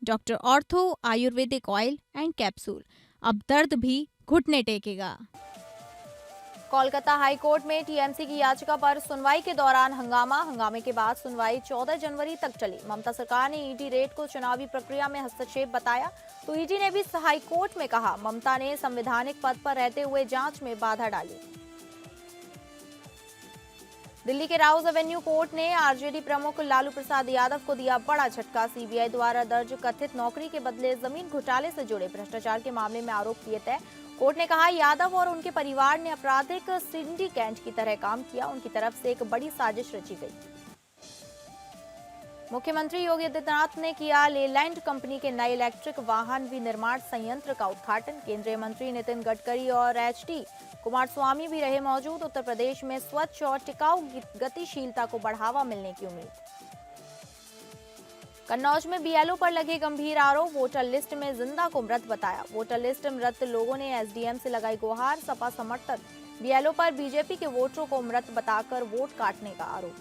Doctor ortho Ayurvedic oil and capsule, अब दर्द भी घुटने टेकेगा। कोलकाता हाई कोर्ट में टीएमसी की याचिका पर सुनवाई के दौरान हंगामे के बाद सुनवाई 14 जनवरी तक चली। ममता सरकार ने ईडी रेड को चुनावी प्रक्रिया में हस्तक्षेप बताया, तो ईडी ने भी हाई कोर्ट में कहा ममता ने संवैधानिक पद पर रहते हुए जांच में बाधा डाली। दिल्ली के राउज एवेन्यू कोर्ट ने आरजेडी प्रमुख लालू प्रसाद यादव को दिया बड़ा झटका। सीबीआई द्वारा दर्ज कथित नौकरी के बदले जमीन घोटाले से जुड़े भ्रष्टाचार के मामले में आरोप किए तय। कोर्ट ने कहा यादव और उनके परिवार ने आपराधिक सिंडिकेट की तरह काम किया, उनकी तरफ से एक बड़ी साजिश रची गई। मुख्यमंत्री योगी आदित्यनाथ ने किया लेलैंड कंपनी के नए इलेक्ट्रिक वाहन विनिर्माण संयंत्र का उद्घाटन। केंद्रीय मंत्री नितिन गडकरी और एचडी कुमारस्वामी भी रहे मौजूद। उत्तर प्रदेश में स्वच्छ और टिकाऊ गतिशीलता को बढ़ावा मिलने की उम्मीद। कन्नौज में बीएलओ पर लगे गंभीर आरोप, वोटर लिस्ट में जिंदा को मृत बताया। वोटर लिस्ट मृत लोगों ने एसडीएम से लगाई गुहार। सपा समर्थक बीएलओ पर बीजेपी के वोटरों को मृत बताकर वोट काटने का आरोप।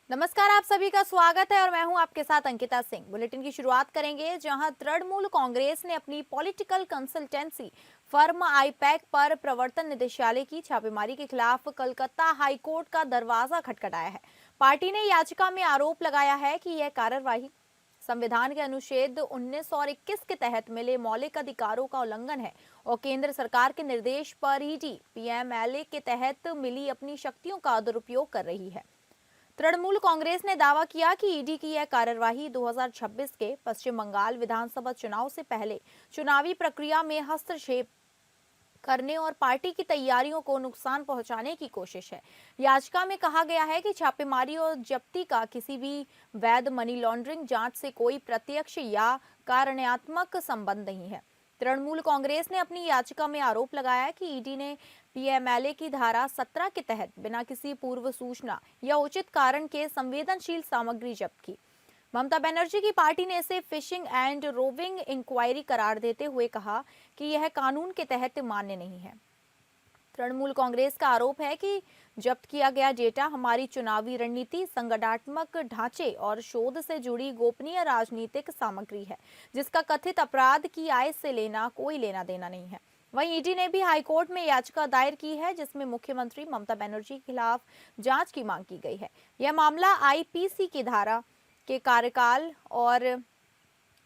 नमस्कार, आप सभी का स्वागत है और मैं हूं आपके साथ अंकिता सिंह। बुलेटिन की शुरुआत करेंगे जहां तृणमूल कांग्रेस ने अपनी पॉलिटिकल कंसल्टेंसी फर्म आईपैक पर प्रवर्तन निदेशालय की छापेमारी के खिलाफ कलकत्ता हाई कोर्ट का दरवाजा खटखटाया है। पार्टी ने याचिका में आरोप लगाया है कि यह कार्यवाही संविधान के अनुच्छेद 19 और 21 के तहत मिले मौलिक अधिकारों का उल्लंघन है और केंद्र सरकार के निर्देश पर ईडी पीएमएलए के तहत मिली अपनी शक्तियों का दुरुपयोग कर रही है। तृणमूल कांग्रेस ने दावा किया कि ईडी की यह कार्यवाही 2026 के पश्चिम बंगाल विधानसभा चुनाव से पहले चुनावी प्रक्रिया में हस्तक्षेप करने और पार्टी की तैयारियों को नुकसान पहुंचाने की कोशिश है। याचिका में कहा गया है कि छापेमारी और जब्ती का किसी भी वैध मनी लॉन्ड्रिंग जांच से कोई प्रत्यक्ष या कार्यात्मक संबंध नहीं है। तृणमूल कांग्रेस ने अपनी याचिका में आरोप लगाया कि ईडी ने पीएमएलए की धारा 17 के तहत बिना किसी पूर्व सूचना या उचित कारण के संवेदनशील सामग्री जब्त की। ममता बनर्जी की पार्टी ने इसे फिशिंग एंड रोविंग इंक्वायरी करार देते हुए कहा कि यह कानून के तहत मान्य नहीं है। तृणमूल कांग्रेस का आरोप है कि जब्त किया गया डेटा हमारी चुनावी रणनीति, संगठनात्मक ढांचे और शोध से जुड़ी गोपनीय राजनीतिक सामग्री है, जिसका कथित अपराध की आय से कोई लेना देना नहीं है। वहीं ईडी ने भी हाईकोर्ट में याचिका दायर की है, जिसमें मुख्यमंत्री ममता बनर्जी के खिलाफ जांच की मांग की गई है। यह मामला आईपीसी की धारा के कार्यकाल और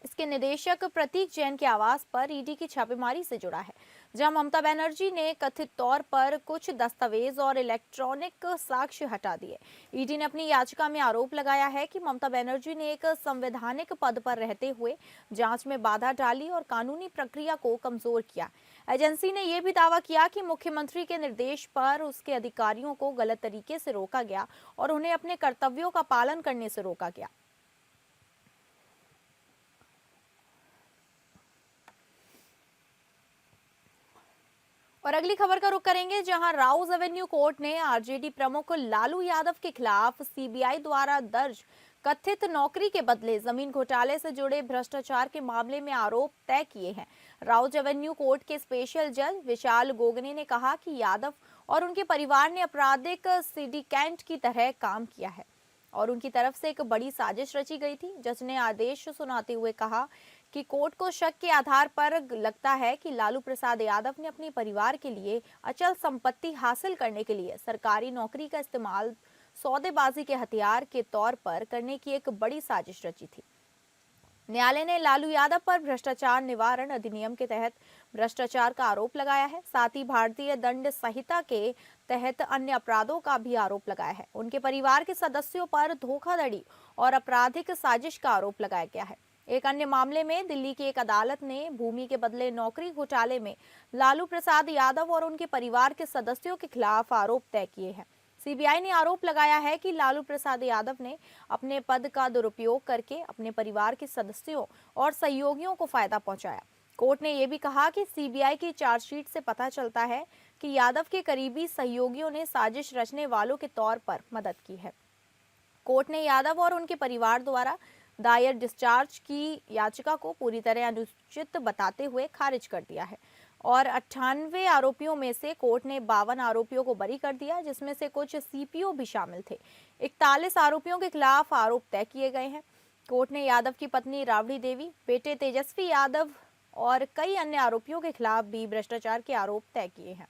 इसके निदेशक प्रतीक जैन के आवास पर ईडी की छापेमारी से जुड़ा है, जहां ममता बनर्जी ने कथित तौर पर कुछ दस्तावेज और इलेक्ट्रॉनिक साक्ष्य हटा दिए। ईडी ने अपनी याचिका में आरोप लगाया है कि ममता बनर्जी ने एक संवैधानिक पद पर रहते हुए जांच में बाधा डाली और कानूनी प्रक्रिया को कमजोर किया। एजेंसी ने यह भी दावा किया कि मुख्यमंत्री के निर्देश पर उसके अधिकारियों को गलत तरीके से रोका गया और उन्हें अपने कर्तव्यों का पालन करने से रोका गया। और अगली खबर का रुख करेंगे, जहां राउज एवेन्यू कोर्ट ने आरजेडी प्रमुख लालू यादव के खिलाफ सीबीआई द्वारा दर्ज कथित नौकरी के बदले जमीन घोटाले से जुड़े भ्रष्टाचार के मामले में आरोप तय किए हैं। राउज एवेन्यू कोर्ट के स्पेशल जज विशाल गोगने ने कहा कि यादव और उनके परिवार ने आपराधिक सिंडिकेट की तरह काम किया है और उनकी तरफ से एक बड़ी साजिश रची गई थी। जज ने आदेश सुनाते हुए कहा कि कोर्ट को शक के आधार पर लगता है कि लालू प्रसाद यादव ने अपने परिवार के लिए अचल संपत्ति हासिल करने के लिए सरकारी नौकरी का इस्तेमाल सौदेबाजी के हथियार के तौर पर करने की एक बड़ी साजिश रची थी। न्यायालय ने लालू यादव पर भ्रष्टाचार निवारण अधिनियम के तहत भ्रष्टाचार का आरोप लगाया है, साथ ही भारतीय दंड संहिता के तहत अन्य अपराधों का भी आरोप लगाया है। उनके परिवार के सदस्यों पर धोखाधड़ी और आपराधिक साजिश का आरोप लगाया गया है। एक अन्य मामले में दिल्ली की एक अदालत ने भूमि के बदले नौकरी घोटाले में लालू प्रसाद यादव और उनके परिवार के सदस्यों के खिलाफ आरोप तय किए हैं। सीबीआई ने आरोप लगाया है कि लालू प्रसाद यादव ने अपने पद का दुरुपयोग करके अपने परिवार के सदस्यों और सहयोगियों को फायदा पहुंचाया। कोर्ट ने यह भी कहा कि सीबीआई की चार्जशीट से पता चलता है कि यादव के करीबी सहयोगियों ने साजिश रचने वालों के तौर पर मदद की है। कोर्ट ने यादव और उनके परिवार द्वारा दायर डिस्चार्ज की याचिका को पूरी तरह अनुचित बताते हुए खारिज कर दिया है। और 98 आरोपियों में से कोर्ट ने 52 आरोपियों को बरी कर दिया, जिसमें से कुछ सीपीओ भी शामिल थे। 41 आरोपियों के खिलाफ आरोप तय किए गए हैं। कोर्ट ने यादव की पत्नी राबड़ी देवी, बेटे तेजस्वी यादव और कई अन्य आरोपियों के खिलाफ भी भ्रष्टाचार के आरोप तय किए हैं।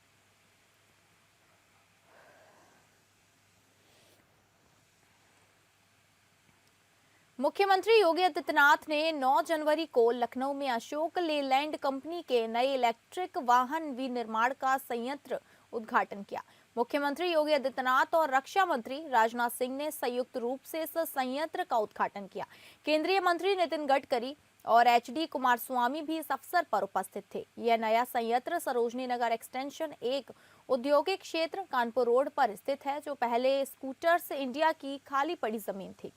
मुख्यमंत्री योगी आदित्यनाथ ने 9 जनवरी को लखनऊ में अशोक लेलैंड कंपनी के नए इलेक्ट्रिक वाहन विनिर्माण का संयंत्र उद्घाटन किया। मुख्यमंत्री योगी आदित्यनाथ और रक्षा मंत्री राजनाथ सिंह ने संयुक्त रूप से इस संयंत्र का उद्घाटन किया। केंद्रीय मंत्री नितिन गडकरी और एचडी कुमारस्वामी भी इस अवसर पर उपस्थित थे। यह नया संयंत्र सरोजनी नगर एक्सटेंशन 1 औद्योगिक क्षेत्र कानपुर रोड पर स्थित है, जो पहले स्कूटर्स इंडिया की खाली पड़ी जमीन थी।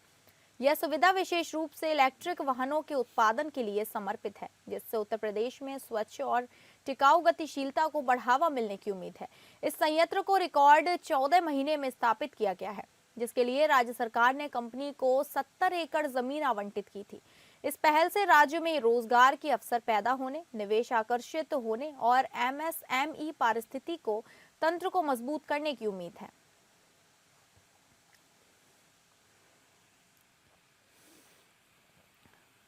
यह सुविधा विशेष रूप से इलेक्ट्रिक वाहनों के उत्पादन के लिए समर्पित है, जिससे उत्तर प्रदेश में स्वच्छ और टिकाऊ गतिशीलता को बढ़ावा मिलने की उम्मीद है। इस संयंत्र को रिकॉर्ड 14 महीने में स्थापित किया गया है, जिसके लिए राज्य सरकार ने कंपनी को 70 एकड़ जमीन आवंटित की थी। इस पहल से राज्य में रोजगार के अवसर पैदा होने, निवेश आकर्षित होने और एमएसएमई पारिस्थितिकी को तंत्र को मजबूत करने की उम्मीद है।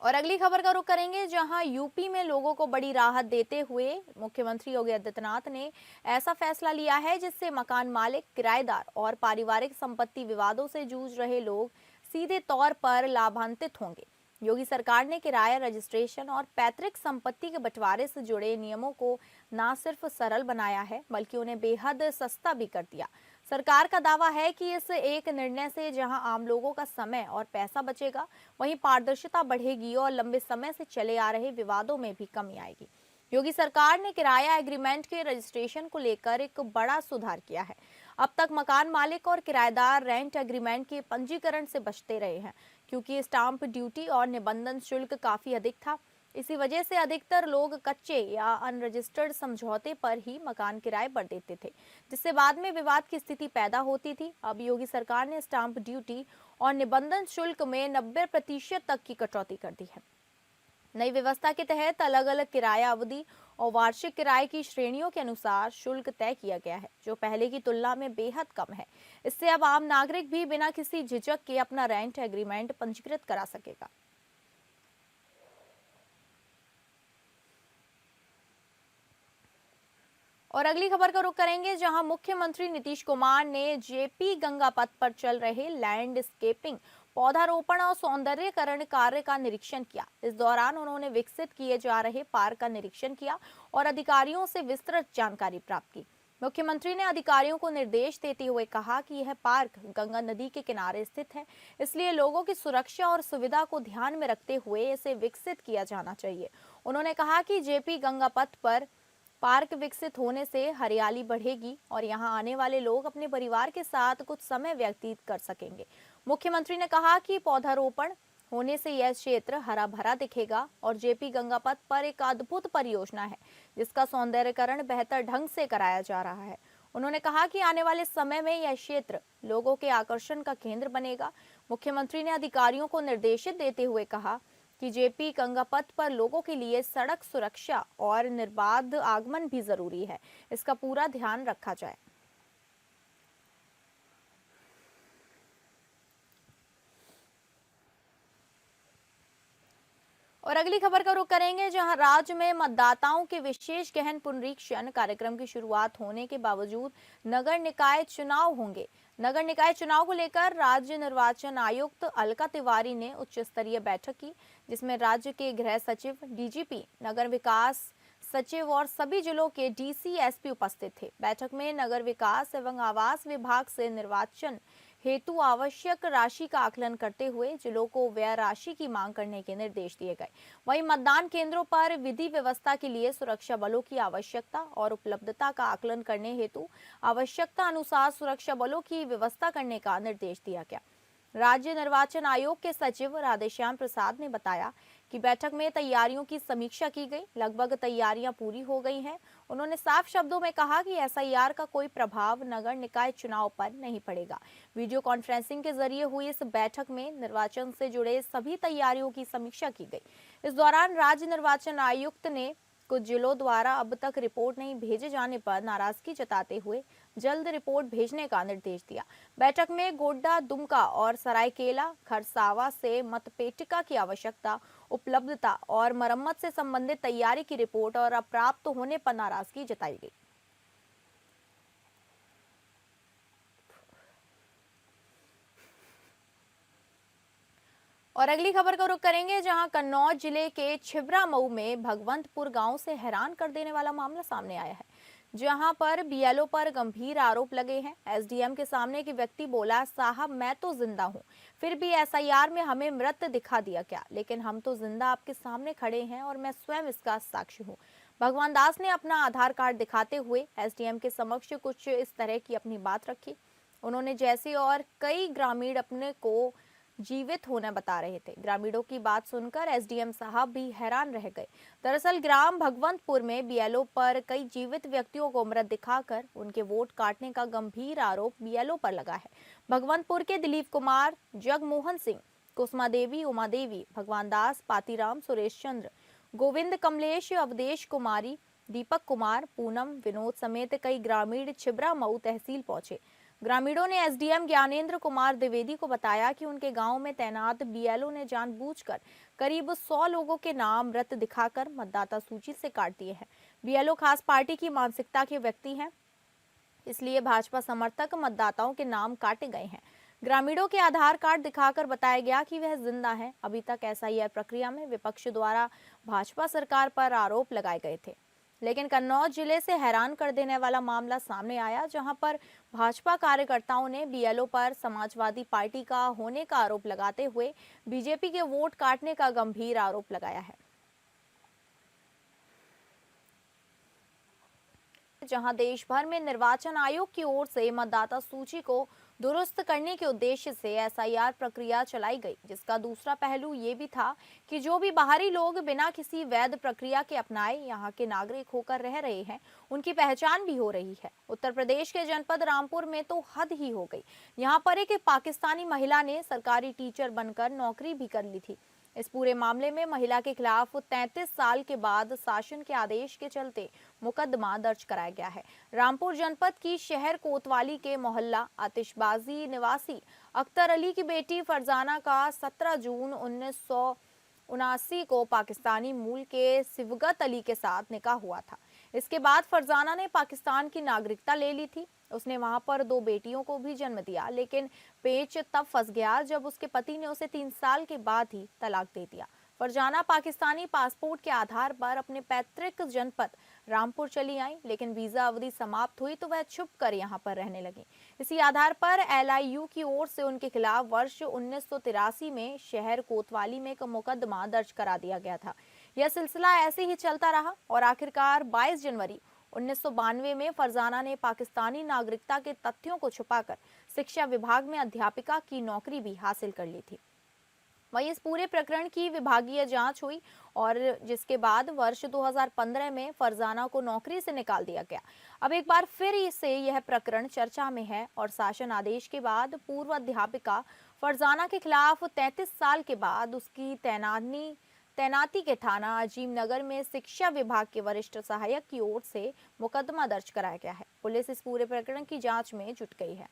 और अगली खबर का रुख करेंगे, जहां यूपी में लोगों को बड़ी राहत देते हुए मुख्यमंत्री योगी आदित्यनाथ ने ऐसा फैसला लिया है जिससे मकान मालिक, किराएदार और पारिवारिक संपत्ति विवादों से जूझ रहे लोग सीधे तौर पर लाभान्वित होंगे। योगी सरकार ने किराया रजिस्ट्रेशन और पैतृक संपत्ति के बंटवारे से जुड़े नियमों को न सिर्फ सरल बनाया है, बल्कि उन्हें बेहद सस्ता भी कर दिया। सरकार का दावा है कि इस एक निर्णय से जहां आम लोगों का समय और पैसा बचेगा, वहीं पारदर्शिता बढ़ेगी और लंबे समय से चले आ रहे विवादों में भी कमी आएगी। योगी सरकार ने किराया एग्रीमेंट के रजिस्ट्रेशन को लेकर एक बड़ा सुधार किया है। अब तक मकान मालिक और किराएदार रेंट एग्रीमेंट के पंजीकरण से बचते रहे हैं, क्योंकि स्टाम्प ड्यूटी और निबंधन शुल्क काफी अधिक था। इसी वजह से अधिकतर लोग कच्चे या अनरजिस्टर्ड समझौते पर ही मकान किराए पर देते थे, जिससे बाद में विवाद की स्थिति पैदा होती थी। अब योगी सरकार ने स्टाम्प ड्यूटी और निबंधन शुल्क में 90% तक की कटौती कर दी है। नई व्यवस्था के तहत अलग अलग किराया अवधि और वार्षिक किराए की श्रेणियों के अनुसार शुल्क तय किया गया है, जो पहले की तुलना में बेहद कम है। इससे अब आम नागरिक भी बिना किसी झिझक के अपना रेंट एग्रीमेंट पंजीकृत करा सकेगा। और अगली खबर का रुख करेंगे, जहां मुख्यमंत्री नीतीश कुमार ने जेपी गंगा पथ पर चल रहे लैंडस्केपिंग, पौधारोपण और सौंदर्यीकरण कार्य का निरीक्षण किया। इस दौरान उन्होंने विकसित किए जा रहे पार्क का निरीक्षण किया और अधिकारियों से विस्तृत जानकारी प्राप्त की। मुख्यमंत्री ने अधिकारियों को निर्देश देते हुए कहा कि यह पार्क गंगा नदी के किनारे स्थित है, इसलिए लोगों की सुरक्षा और सुविधा को ध्यान में रखते हुए इसे विकसित किया जाना चाहिए। उन्होंने कहा कि जेपी गंगा पथ पर पार्क विकसित होने से हरियाली बढ़ेगी और यहां आने वाले लोग अपने परिवार के साथ कुछ समय व्यतीत कर सकेंगे। मुख्यमंत्री ने कहा कि पौधारोपण होने से यह क्षेत्र हरा भरा दिखेगा और जेपी गंगा पथ पर एक अद्भुत परियोजना है, जिसका सौंदर्यीकरण बेहतर ढंग से कराया जा रहा है। उन्होंने कहा कि आने वाले समय में यह क्षेत्र लोगों के आकर्षण का केंद्र बनेगा। मुख्यमंत्री ने अधिकारियों को निर्देशित देते हुए कहा कि जेपी गंगा पथ पर लोगों के लिए सड़क सुरक्षा और निर्बाध आगमन भी जरूरी है, इसका पूरा ध्यान रखा जाए। और अगली खबर का रुख करेंगे, जहां राज्य में मतदाताओं के विशेष गहन पुनरीक्षण कार्यक्रम की शुरुआत होने के बावजूद नगर निकाय चुनाव होंगे। नगर निकाय चुनाव को लेकर राज्य निर्वाचन आयुक्त अलका तिवारी ने उच्च स्तरीय बैठक की, जिसमें राज्य के गृह सचिव, डीजीपी, नगर विकास सचिव और सभी जिलों के डीसी, एसपी उपस्थित थे। बैठक में नगर विकास एवं आवास विभाग से निर्वाचन हेतु आवश्यक राशि का आकलन करते हुए जिलों को व्यय राशि की मांग करने के निर्देश दिए गए। वहीं मतदान केंद्रों पर विधि व्यवस्था के लिए सुरक्षा बलों की आवश्यकता और उपलब्धता का आकलन करने हेतु आवश्यकता अनुसार सुरक्षा बलों की व्यवस्था करने का निर्देश दिया गया। राज्य निर्वाचन आयोग के सचिव राधेश्याम प्रसाद ने बताया कि बैठक में तैयारियों की समीक्षा की गई। लगभग तैयारियां पूरी हो गई हैं। उन्होंने साफ शब्दों में कहा कि एसआईआर का कोई प्रभाव नगर निकाय चुनाव पर नहीं पड़ेगा। वीडियो कॉन्फ्रेंसिंग के जरिए हुई इस बैठक में निर्वाचन से जुड़े सभी तैयारियों की समीक्षा की गई। इस दौरान राज्य निर्वाचन आयुक्त ने कुछ जिलों द्वारा अब तक रिपोर्ट नहीं भेजे जाने पर नाराजगी जताते हुए जल्द रिपोर्ट भेजने का निर्देश दिया। बैठक में गोड्डा, दुमका और सरायकेला खरसावा से मतपेटिका की आवश्यकता, उपलब्धता और मरम्मत से संबंधित तैयारी की रिपोर्ट और अप्राप्त होने पर नाराजगी जताई गई। और अगली खबर का रुख करेंगे, जहां कन्नौज जिले के छिबरा मऊ में भगवंतपुर गांव से हैरान कर देने वाला मामला सामने आया है, जहां पर बीएलओ पर गंभीर आरोप लगे हैं। एसडीएम के सामने एक व्यक्ति बोला, साहब मैं तो जिंदा हूं, फिर भी एसआईआर में हमें मृत दिखा दिया क्या? लेकिन हम तो जिंदा आपके सामने खड़े हैं और मैं स्वयं इसका साक्षी हूं। भगवान दास ने अपना आधार कार्ड दिखाते हुए एसडीएम के समक्ष कुछ इस तरह की अपनी बात रखी। उन्होंने जैसे और कई ग्रामीण अपने को जीवित होना बता रहे थे। ग्रामीणों की बात सुनकर एसडीएम साहब भी हैरान रह गए। दरअसल ग्राम भगवंतपुर में बीएलओ पर कई जीवित व्यक्तियों को मृत दिखाकर उनके वोट काटने का गंभीर आरोप बीएलओ पर लगा है। भगवंतपुर के दिलीप कुमार, जगमोहन सिंह, कुसुमा देवी, उमा देवी, भगवान दास, पातीराम, सुरेश चंद्र, गोविंद, कमलेश, अवधेश कुमारी, दीपक कुमार, पूनम, विनोद समेत कई ग्रामीण छिबरा मऊ तहसील पहुंचे। ग्रामीणों ने एसडीएम ज्ञानेंद्र कुमार द्विवेदी को बताया कि उनके गांव में तैनात बीएलओ ने जानबूझकर करीब 100 लोगों के नाम मृत दिखाकर मतदाता सूची से काट दिए हैं। बीएलओ खास पार्टी की मानसिकता के व्यक्ति हैं, इसलिए भाजपा समर्थक मतदाताओं के नाम काटे गए हैं। ग्रामीणों के आधार कार्ड दिखाकर बताया गया कि वह जिंदा है। अभी तक एसआईआर प्रक्रिया में विपक्ष द्वारा भाजपा सरकार पर आरोप लगाए गए थे, लेकिन कन्नौज जिले से हैरान कर देने वाला मामला सामने आया, जहां पर भाजपा कार्यकर्ताओं ने बीएलओ पर समाजवादी पार्टी का होने का आरोप लगाते हुए बीजेपी के वोट काटने का गंभीर आरोप लगाया है। जहां देश भर में निर्वाचन आयोग की ओर से मतदाता सूची को दुरुस्त करने के उद्देश्य से एसआईआर प्रक्रिया चलाई गई, जिसका दूसरा पहलू ये भी था कि जो भी बाहरी लोग बिना किसी वैध प्रक्रिया के अपनाए यहां के नागरिक होकर रह रहे हैं, उनकी पहचान भी हो रही है। उत्तर प्रदेश के जनपद रामपुर में तो हद ही हो गई। यहां पर एक पाकिस्तानी महिला ने सरकारी टीचर बनकर नौकरी भी कर ली थी। इस पूरे मामले में महिला के खिलाफ 33 साल के बाद शासन के आदेश के चलते मुकदमा दर्ज कराया गया है। रामपुर जनपद की शहर कोतवाली के मोहल्ला आतिशबाजी निवासी अख्तर अली की बेटी फरजाना का 17 जून 1979 को पाकिस्तानी मूल के सिवगत अली के साथ निकाह हुआ था। इसके बाद फरजाना ने पाकिस्तान की नागरिकता ले ली थी। उसने वहां पर 2 बेटियों को भी जन्म दिया, लेकिन पेच तब फंस गया जब उसके पति ने उसे 3 साल के बाद ही तलाक दे दिया। फरजाना पाकिस्तानी पासपोर्ट के आधार पर अपने पैतृक जनपद रामपुर चली आई, लेकिन वीजा अवधि समाप्त हुई तो वह छुप कर यहाँ पर रहने लगी। इसी आधार पर एलआईयू की ओर से उनके खिलाफ वर्ष 1983 में शहर कोतवाली में एक मुकदमा दर्ज करा दिया गया था। यह सिलसिला ऐसे ही चलता रहा और आखिरकार 22 जनवरी 1992 में फरजाना ने पाकिस्तानी नागरिकता के तथ्यों को छुपाकर शिक्षा विभाग में अध्यापिका की नौकरी भी हासिल कर ली थी। वहीं इस पूरे प्रकरण की विभागीय जांच हुई और जिसके बाद वर्ष 2015 में फरजाना को नौकरी से निकाल दिया गया। अब एक बार फिर से यह प्रकरण चर्चा में है और शासन आदेश के बाद पूर्व अध्यापिका फरजाना के खिलाफ 33 साल के बाद उसकी तैनाती के थाना अजीम नगर में शिक्षा विभाग के वरिष्ठ सहायक की ओर से मुकदमा दर्ज कराया गया है। पुलिस इस पूरे प्रकरण की जांच में जुट गई है।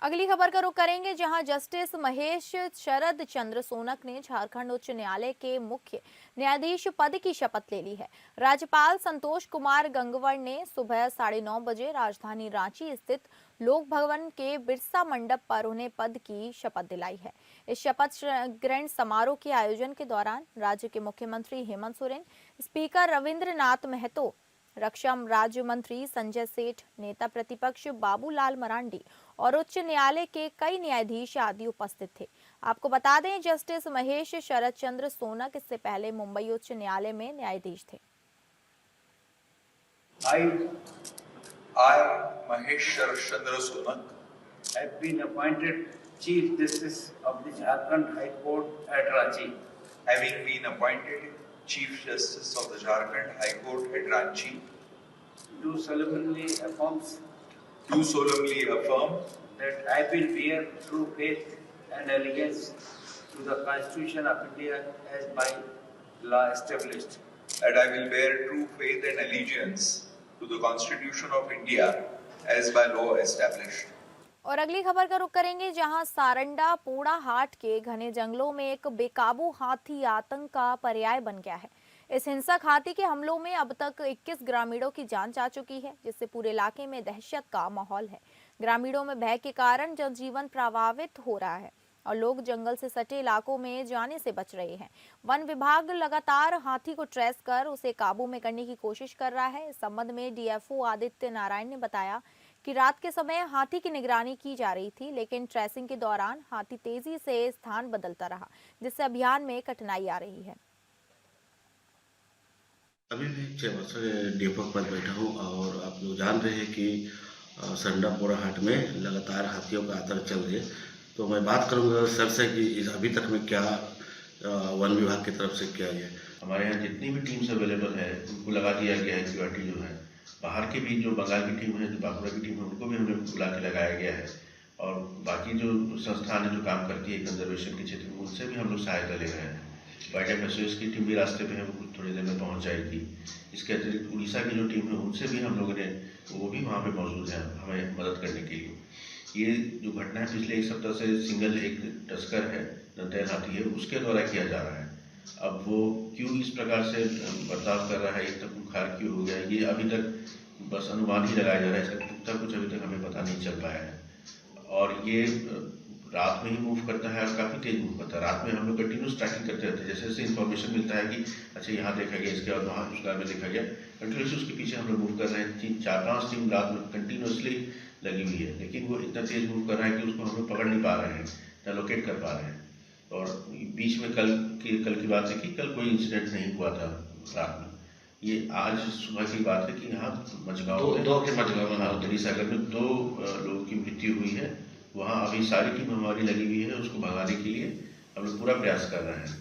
अगली खबर का रुख करेंगे, जहां जस्टिस महेश शरद चंद्र सोनक ने झारखंड उच्च न्यायालय के मुख्य न्यायाधीश पद की शपथ ले ली है। राज्यपाल संतोष कुमार गंगवार ने सुबह 9:30 बजे राजधानी रांची स्थित लोक भवन के बिरसा मंडप पर उन्हें पद की शपथ दिलाई है। इस शपथ ग्रहण समारोह के आयोजन के दौरान राज्य के मुख्यमंत्री हेमंत सोरेन, स्पीकर रविंद्रनाथ महतो, रक्षा राज्य मंत्री संजय सेठ, नेता प्रतिपक्ष बाबूलाल मरांडी और उच्च न्यायालय के कई न्यायाधीश आदि उपस्थित थे। आपको बता दें, जस्टिस महेश शरद चंद्र सोनक इससे पहले मुंबई उच्च न्यायालय में न्यायाधीश थे। I, Mahesh Sharad Chandra Sonak, have been appointed Chief Justice of the Jharkhand High Court at Ranchi. having been appointed Chief Justice of the Jharkhand High Court at Ranchi, Do solemnly affirm do solemnly affirm that I will bear true faith and allegiance to the Constitution of India as by law established. That I will bear true faith and allegiance to the Constitution of India as by law established. और अगली खबर का रुख करेंगे, जहां सारंडा पोड़ा हाट के घने जंगलों में एक बेकाबू हाथी आतंक का पर्याय बन गया है। इस हिंसक हाथी के हमलों में अब तक 21 ग्रामीणों की जान जा चुकी है, जिससे पूरे इलाके में दहशत का माहौल है। ग्रामीणों में भय के कारण जनजीवन प्रभावित हो रहा है और लोग जंगल से सटे इलाकों में जाने से बच रहे हैं। वन विभाग लगातार हाथी को ट्रेस कर उसे काबू में करने की कोशिश कर रहा है। इस संबंध में डीएफओ आदित्य नारायण ने बताया कि रात के समय हाथी की निगरानी की जा रही थी, लेकिन ट्रेसिंग के दौरान हाथी तेजी से स्थान बदलता रहा, जिससे अभियान में कठिनाई आ रही है। अभी भी 6 वर्ष से डीएफओ पर बैठा हूँ और आप लोग जान रहे हैं कि सरंडापुरा हाट में लगातार हाथियों का आतंक चल रही है। तो मैं बात करूँगा सर से कि अभी तक में क्या वन विभाग की तरफ से किया गया। हमारे यहाँ जितनी भी टीम्स अवेलेबल है उनको लगा दिया गया है। सिक्योरिटी जो है बाहर की भी, जो बंगाल की टीम है, जो बांकुड़ा की टीम है, उनको भी हमने बुला के लगाया गया है। और बाकी जो संस्थान है जो काम करती है कंजर्वेशन के क्षेत्र में, उनसे भी हम लोग सहायता ले रहे हैं। वाइल्ड लाइफ एसोसिएशन की टीम भी रास्ते पे है, वो थोड़ी देर में पहुंच जाएगी। इसके अतिरिक्त उड़ीसा की जो टीम है उनसे भी हम लोगों ने, वो भी वहाँ पे मौजूद है हमें मदद करने के लिए। ये जो घटना है पिछले 1 सप्ताह से सिंगल एक तस्कर है, दंतैल हाथी है, उसके द्वारा किया जा रहा है। अब वो क्यों इस प्रकार से बर्ताव कर रहा है, एक तक बुखार क्यों हो गया, ये अभी तक बस अनुमान ही लगाया जा रहा है। इसका पुख्ता कुछ अभी तक हमें पता नहीं चल पाया है। और ये रात में ही मूव करता है और काफ़ी तेज मूव करता है। रात में हम लोग कंटिन्यूस ट्रैकिंग करते रहते हैं। जैसे जैसे इन्फॉर्मेशन मिलता है कि अच्छा यहाँ देखा गया, इसके बाद वहाँ उस में देखा गया, कंटिन्यूसली उसके पीछे हम लोग मूव कर रहे हैं। 4-5 टीम रात में कंटिन्यूसली लगी हुई है, लेकिन वो इतना तेज मूव कर रहा है कि उसको हम लोग पकड़ नहीं पा रहे हैं, ना लोकेट कर पा रहे हैं। और बीच में कल की बात है कि कल कोई इंसिडेंट नहीं हुआ था रात में। ये आज सुबह की बात है कि यहाँ मचगांव उत्तरी सागर में 2 लोगों की मृत्यु हुई है। वहाँ अभी सारी टीम हमारी लगी हुई है, उसको भगाने के लिए हम लोग पूरा प्रयास कर रहे हैं।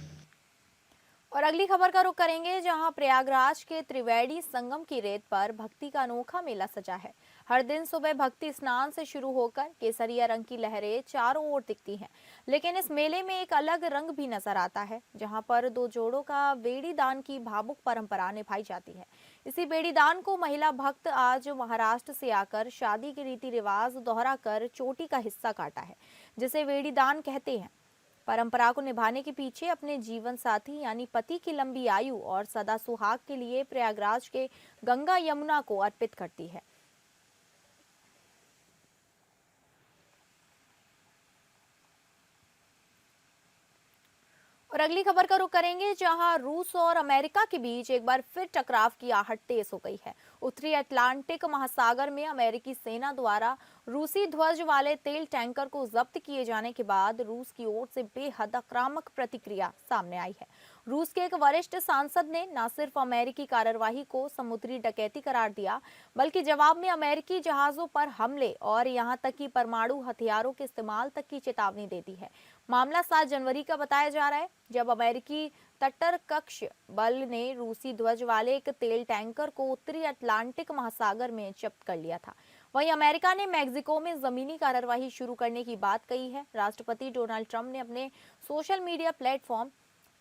और अगली खबर का रुख करेंगे, जहां प्रयागराज के त्रिवेणी संगम की रेत पर भक्ति का अनोखा मेला सजा है। हर दिन सुबह भक्ति स्नान से शुरू होकर केसरिया रंग की लहरें चारों ओर दिखती हैं, लेकिन इस मेले में एक अलग रंग भी नजर आता है, जहां पर 2 जोड़ों का बेड़ी दान की भावुक परंपरा निभाई जाती है। इसी बेड़ी दान को महिला भक्त आज महाराष्ट्र से आकर शादी के रीति रिवाज दोहरा कर चोटी का हिस्सा काटा है, जिसे बेड़ी दान कहते हैं। परंपरा को निभाने के पीछे अपने जीवन साथी यानी पति की लंबी आयु और सदा सुहाग के लिए प्रयागराज के गंगा यमुना को अर्पित करती है। और अगली खबर का रुख करेंगे, जहां रूस और अमेरिका के बीच एक बार फिर टकराव की आहट तेज हो गई है। उत्तरी अटलांटिक महासागर में अमेरिकी सेना द्वारा रूसी ध्वज वाले तेल टैंकर को जब्त किए जाने के बाद रूस की ओर से बेहद आक्रामक प्रतिक्रिया सामने आई है। रूस के एक वरिष्ठ सांसद ने न सिर्फ अमेरिकी कार्रवाई को समुद्री डकैती करार दिया, बल्कि जवाब में अमेरिकी जहाजों पर हमले और यहां तक कि परमाणु हथियारों के इस्तेमाल तक की चेतावनी दे दी है। मामला 7 जनवरी का बताया जा रहा है, जब अमेरिकी तटरक्षक बल ने रूसी ध्वज वाले एक तेल टैंकर को उत्तरी अटलांटिक महासागर में जब्त कर लिया था। वहीं अमेरिका ने मैक्सिको में जमीनी कार्रवाई शुरू करने की बात कही है। राष्ट्रपति डोनाल्ड ट्रंप ने अपने social media platform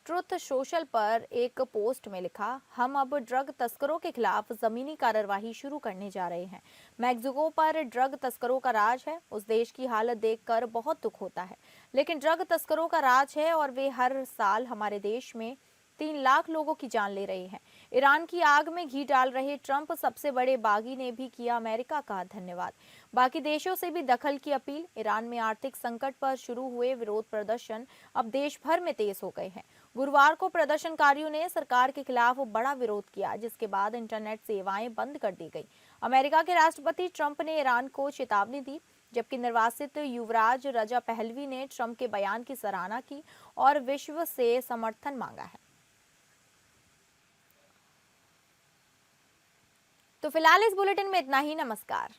truth social पर एक पोस्ट में लिखा, हम अब ड्रग तस्करों के खिलाफ जमीनी कार्रवाई शुरू करने जा रहे हैं। मैक्सिको पर ड्रग तस्करों का राज है। उस देश की हालत देखकर बहुत दुख होता है, लेकिन ड्रग तस्करों का राज है और वे हर साल हमारे देश में 3 लाख लोगों की जान ले रहे हैं। ईरान की आग में घी डाल रहे ट्रंप सबसे बड़े बागी ने भी किया अमेरिका का धन्यवाद। बाकी देशों से भी दखल की अपील। ईरान में आर्थिक संकट पर शुरू हुए विरोध प्रदर्शन अब देश भर में तेज हो गए हैं। गुरुवार को प्रदर्शनकारियों ने सरकार के खिलाफ बड़ा विरोध किया, जिसके बाद इंटरनेट सेवाएं बंद कर दी गई। अमेरिका के राष्ट्रपति ट्रंप ने ईरान को चेतावनी दी, जबकि निर्वासित युवराज रजा पहलवी ने ट्रंप के बयान की सराहना की और विश्व से समर्थन मांगा है। तो फिलहाल इस बुलेटिन में इतना ही। नमस्कार।